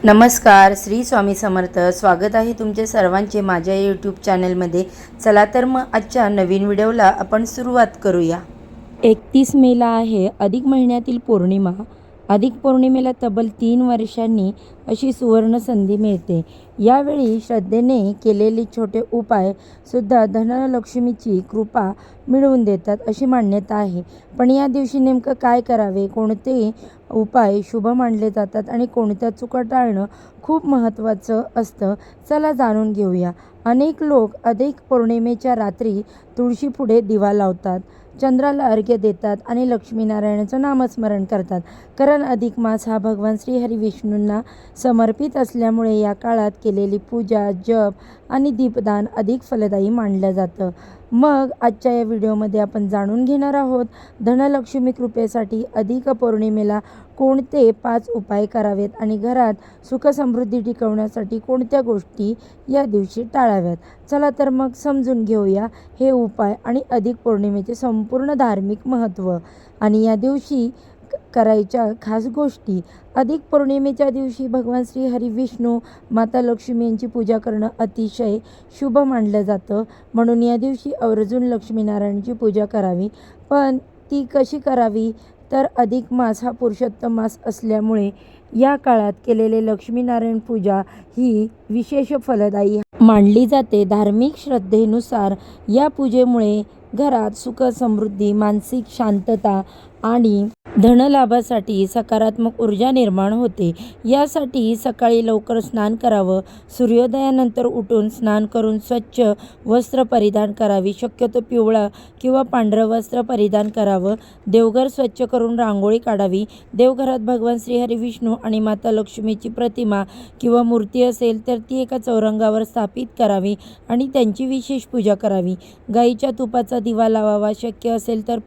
नमस्कार, श्री स्वामी समर्थ. स्वागत आहे तुमचे सर्वांचे माझ्या यूट्यूब चॅनलमध्ये. चला तर मग आजच्या नवीन व्हिडिओला आपण सुरुवात करूया. 31 मेला आहे अधिक महिन्यातील पौर्णिमा. अधिक पौर्णिमेला तब्बल 3 वर्षांनी अशी सुवर्ण संधी मिळते. यावेळी श्रद्धेने केलेले छोटे उपाय सुद्धा धनलक्ष्मीची कृपा मिळवून देतात अशी मान्यता आहे. पण या दिवशी नेमकं काय करावे, कोणते उपाय शुभ मानले जातात आणि कोणत्या चुका टाळणं खूप महत्त्वाचं असतं, चला जाणून घेऊया. अनेक लोक अधिक पौर्णिमेच्या रात्री तुळशीपुढे दिवा लावतात, चंद्राला अर्घ्य देतात आणि लक्ष्मीनारायणाचं नामस्मरण करतात. कारण अधिक मास हा भगवान श्रीहरी विष्णूंना समर्पित असल्यामुळे या काळात केलेली पूजा, जप आणि दीपदान अधिक फलदायी मानलं जातं. मग आजच्या या व्हिडिओमध्ये आपण जाणून घेणार आहोत धनलक्ष्मी कृपेसाठी अधिक पौर्णिमेला कोणते 5 उपाय करावेत आणि घरात सुखसमृद्धी टिकवण्यासाठी कोणत्या गोष्टी या दिवशी टाळाव्यात. चला तर मग समजून घेऊया हे उपाय आणि अधिक पौर्णिमेचे संपूर्ण धार्मिक महत्त्व आणि या दिवशी करायच्या खास गोष्टी. अधिक पौर्णिमेच्या दिवशी भगवान श्री हरी विष्णू, माता लक्ष्मी यांची पूजा करणं अतिशय शुभ मानलं जातं. म्हणून या दिवशी आवर्जून लक्ष्मीनारायणाची पूजा करावी. पण ती कशी करावी, तर अधिक मास हा पुरुषोत्तम मास असल्यामुळे या काळात केलेले लक्ष्मीनारायण पूजा ही विशेष फलदायी मानली जाते. धार्मिक श्रद्धेनुसार या पूजेमुळे घरात सुख, समृद्धी, मानसिक शांतता आणि धनलाभासाठी सकारात्मक ऊर्जा निर्माण होते. यासाठी सकाळी लवकर स्नान करावं. सूर्योदयानंतर उठून स्नान करून स्वच्छ वस्त्र परिधान करावी. शक्यतो पिवळं किंवा पांढरं वस्त्र परिधान करावं. देवघर स्वच्छ करून रांगोळी काढावी. देवघरात भगवान श्रीहरी विष्णू आणि माता लक्ष्मीची प्रतिमा किंवा मूर्ती असेल तर ती एका चौरंगावर स्थापित करावी आणि त्यांची विशेष पूजा करावी. गाईच्या तुपाचा दिवा लावावा. शक्य असेल तर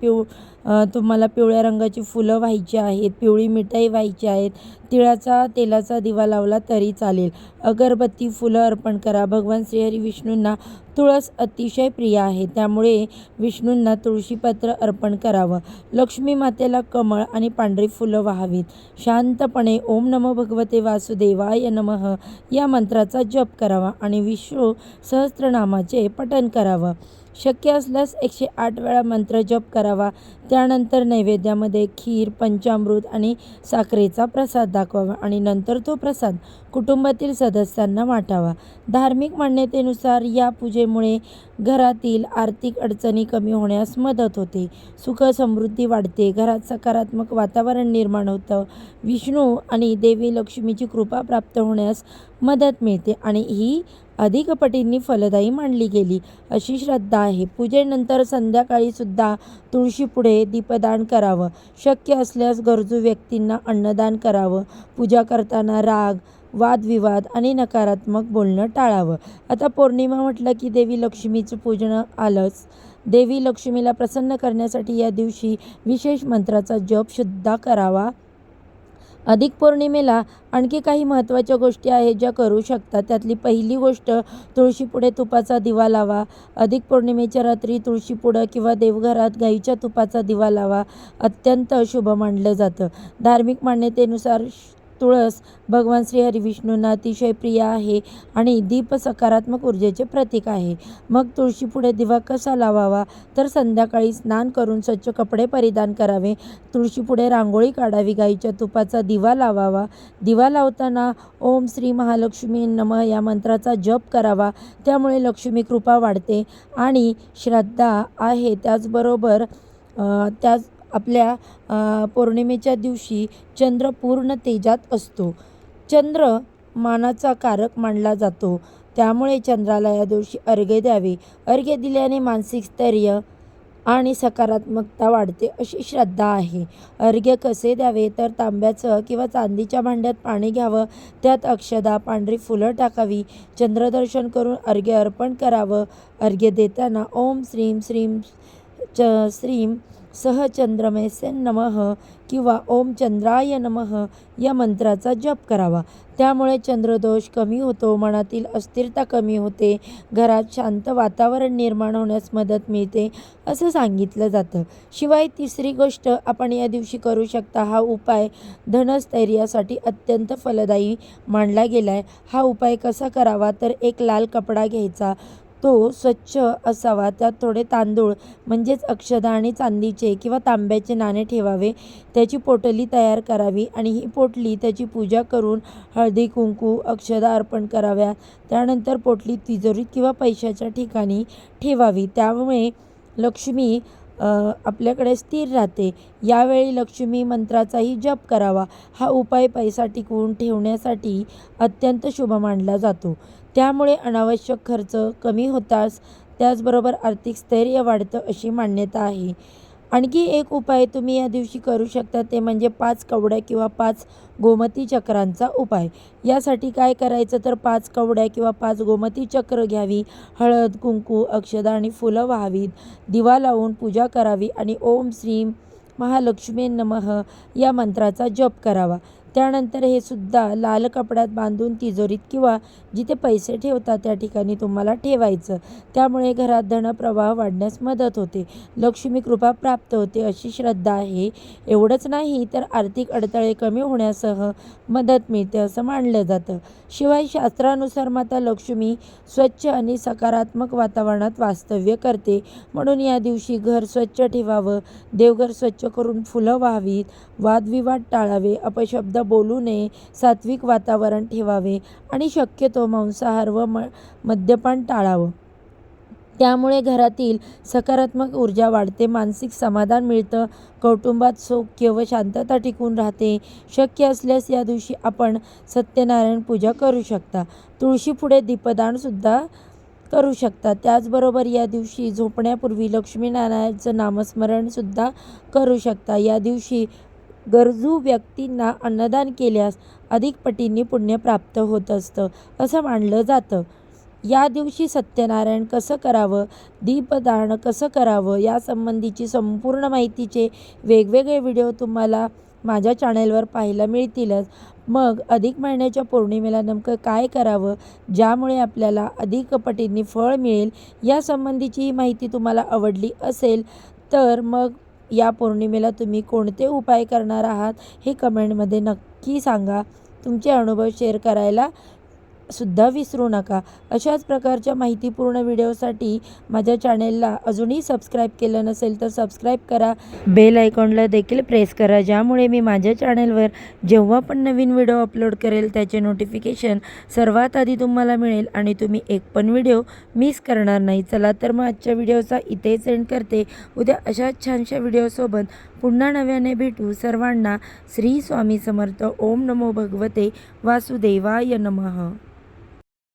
तुम्हाला पिवळ्या रंगाची फुलं व्हायची आहेत, पिवळी मिठाई व्हायची आहेत, तिळाचा तेलाचा दिवा लावला तरी चालेल. अगरबत्ती, फुलं अर्पण करा. भगवान श्रीहरी विष्णूंना तुळस अतिशय प्रिय आहे, त्यामुळे विष्णूंना तुळशीपत्र अर्पण करावं. लक्ष्मी मातेला कमळ आणि पांढरी फुलं वाहावीत. शांतपणे ओम नमो भगवते वासुदेवाय नमः या मंत्राचा जप करावा आणि विष्णू सहस्त्रनामाचे पठण करावं. शक्य असल्यास 108 वेळा मंत्र जप करावा. त्यानंतर नैवेद्यामध्ये खीर, पंचामृत आणि साखरेचा प्रसाद दाखवावा आणि नंतर तो प्रसाद कुटुंबातील सदस्यांना वाटावा. धार्मिक मान्यतेनुसार या पूजेमुळे घरातील आर्थिक अडचणी कमी होण्यास मदत होते. सुख समृद्धी वाढते. घरात सकारात्मक वातावरण निर्माण होतं. विष्णू आणि देवी लक्ष्मीची कृपा प्राप्त होण्यास मदत मिळते आणि ही अधिक पटींनी फलदायी मानली गेली अशी श्रद्धा आहे. पूजेनंतर संध्याकाळी सुद्धा तुळशीपुढे दीपदान करावं. शक्य असल्यास गरजू व्यक्तींना अन्नदान करावं. पूजा करताना राग, वादविवाद आणि नकारात्मक बोलणं टाळावं. आता पौर्णिमा म्हटलं की देवी लक्ष्मीचं पूजन आलंच. देवी लक्ष्मीला प्रसन्न करण्यासाठी या दिवशी विशेष मंत्राचा जप सुद्धा करावा. अधिक पौर्णिमेला आणखी काही महत्त्वाच्या गोष्टी आहेत ज्या करू शकता. त्यातली पहिली गोष्ट, तुळशीपुढे तुपाचा दिवा लावा. अधिक पौर्णिमेच्या रात्री तुळशीपुढं किंवा देवघरात गाईच्या तुपाचा दिवा लावा. अत्यंत शुभ मानलं जातं. धार्मिक मान्यतेनुसार तुळस भगवान श्रीहरी विष्णूंना अतिशय प्रिय आहे आणि दीप सकारात्मक ऊर्जेचे प्रतीक आहे. मग तुळशीपुढे दिवा कसा लावावा, तर संध्याकाळी स्नान करून स्वच्छ कपडे परिधान करावे. तुळशीपुढे रांगोळी काढावी. गाईच्या तुपाचा दिवा लावावा. दिवा लावताना ओम श्री महालक्ष्मी नमः या मंत्राचा जप करावा. त्यामुळे लक्ष्मी कृपा वाढते आणि श्रद्धा आहे. त्याचबरोबर आपल्या पौर्णिमेच्या दिवशी चंद्र पूर्ण तेजात असतो. चंद्र मानाचा कारक मानला जातो, त्यामुळे चंद्राला या दिवशी अर्घ्य द्यावे. अर्घ्य दिल्याने मानसिक स्थैर्य आणि सकारात्मकता वाढते अशी श्रद्धा आहे. अर्घ्य कसे द्यावे, तर तांब्याचं किंवा चांदीच्या भांड्यात पाणी घ्यावं. त्यात अक्षदा, पांढरी फुलं टाकावी. चंद्रदर्शन करून अर्घ्य अर्पण करावं. अर्घ्य देताना ओम श्रीम श्रीम सह चंद्रमेसे नमः किंवा ओम चंद्राय नमः या मंत्राचा जप करावा. त्यामुळे चंद्रदोष कमी होतो, मनातील अस्थिरता कमी होते, घरात शांत वातावरण निर्माण होण्यास मदत मिळते असं सांगितलं जातं. शिवाय तिसरी गोष्ट आपण या दिवशी करू शकता. हा उपाय धनस्थैर्यासाठी अत्यंत फलदायी मानला गेला आहे. हा उपाय कसा करावा तर एक लाल कपडा घ्यायचा, तो स्वच्छ असावा, त्यात थोडे तांदूळ म्हणजेच अक्षदा आणि चांदीचे किंवा तांब्याचे नाणे ठेवावे. त्याची पोटली तयार करावी आणि ही पोटली त्याची पूजा करून हळदी कुंकू अक्षदा अर्पण कराव्या. त्यानंतर पोटली तिजोरीत किंवा पैशाच्या ठिकाणी ठेवावी. त्यामुळे लक्ष्मी आपल्याकडे स्थिर राहते. यावेळी लक्ष्मी मंत्राचाही जप करावा. हा उपाय पैसा टिकवून ठेवण्यासाठी अत्यंत शुभ मानला जातो. त्यामुळे अनावश्यक खर्च कमी होताच, त्याचबरोबर आर्थिक स्थैर्य वाढतं अशी मान्यता आहे. आणखी एक उपाय तुम्ही या दिवशी करू शकता, ते म्हणजे 5 कवड्या किंवा 5 गोमती चक्रांचा उपाय. यासाठी काय करायचं तर 5 कवड्या किंवा 5 गोमती चक्र घ्यावी, हळद कुंकू अक्षदा आणि फुलं व्हावीत, दिवा लावून पूजा करावी आणि ओम श्रीम महालक्ष्मी नमः या मंत्राचा जप करावा. त्यानंतर हे सुद्धा लाल कपड्यात बांधून तिजोरीत किंवा जिथे पैसे ठेवतात त्या ठिकाणी तुम्हाला ठेवायचं. त्यामुळे घरात धनप्रवाह वाढण्यास मदत होते, लक्ष्मी कृपा प्राप्त होते अशी श्रद्धा आहे. एवढंच नाही तर आर्थिक अडथळे कमी होण्यासह मदत मिळते असं मानलं जातं. शिवाय शास्त्रानुसार माता लक्ष्मी स्वच्छ आणि सकारात्मक वातावरणात वास्तव्य करते, म्हणून या दिवशी घर स्वच्छ ठेवावं, देवघर स्वच्छ करून फुलं व्हावीत, वादविवाद टाळावे, अपशब्द बोलू नये, सात्विक वातावरण ठेवावे आणि शक्यतो मांसाहार व मद्यपान टाळावं. त्यामुळे घरातील सकारात्मक ऊर्जा वाढते, मानसिक समाधान मिळतं, कौटुंबात सौख्य व शांतता टिकून राहते. शक्य असल्यास या दिवशी आपण सत्यनारायण पूजा करू शकता, तुळशीपुढे दीपदानसुद्धा करू शकता. त्याचबरोबर या दिवशी झोपण्यापूर्वी लक्ष्मीनारायणाचं नामस्मरणसुद्धा करू शकता. या दिवशी गरजू व्यक्तींना अन्नदान केल्यास अधिक पटींनी पुण्य प्राप्त होत असतं असं मानलं जातं. या दिवशी सत्यनारायण कसं करावं, दीपदान कसं करावं यासंबंधीची संपूर्ण माहितीचे वेगवेगळे व्हिडिओ तुम्हाला माझ्या चॅनेलवर पाहायला मिळतीलच. मग अधिक महिन्याच्या पौर्णिमेला नेमकं काय करावं ज्यामुळे आपल्याला अधिक पटींनी फळ मिळेल, यासंबंधीची ही माहिती तुम्हाला आवडली असेल तर मग या पौर्णिमेला तुम्ही कोणते उपाय करणार आहात हे कमेंटमध्ये नक्की सांगा. तुमचे अनुभव शेअर करायला सुद्धा विसरू नका. अशाच प्रकारच्या माहितीपूर्ण व्हिडिओसाठी माझ्या चॅनेलला अजूनही सबस्क्राईब केलं नसेल तर सबस्क्राईब करा, बेल आयकॉनला देखील प्रेस करा, ज्यामुळे मी माझ्या चॅनेलवर जेव्हा पण नवीन व्हिडिओ अपलोड करेल त्याचे नोटिफिकेशन सर्वात आधी तुम्हाला मिळेल आणि तुम्ही एक पण व्हिडिओ मिस करणार नाही. चला तर मग आजच्या व्हिडिओचा इथेच एंड करते. उद्या अशाच छानशा व्हिडिओसोबत पुन्हा नव्याने भेटू. सर्वांना श्री स्वामी समर्थ. ओम नमो भगवते वासुदेवाय नमः.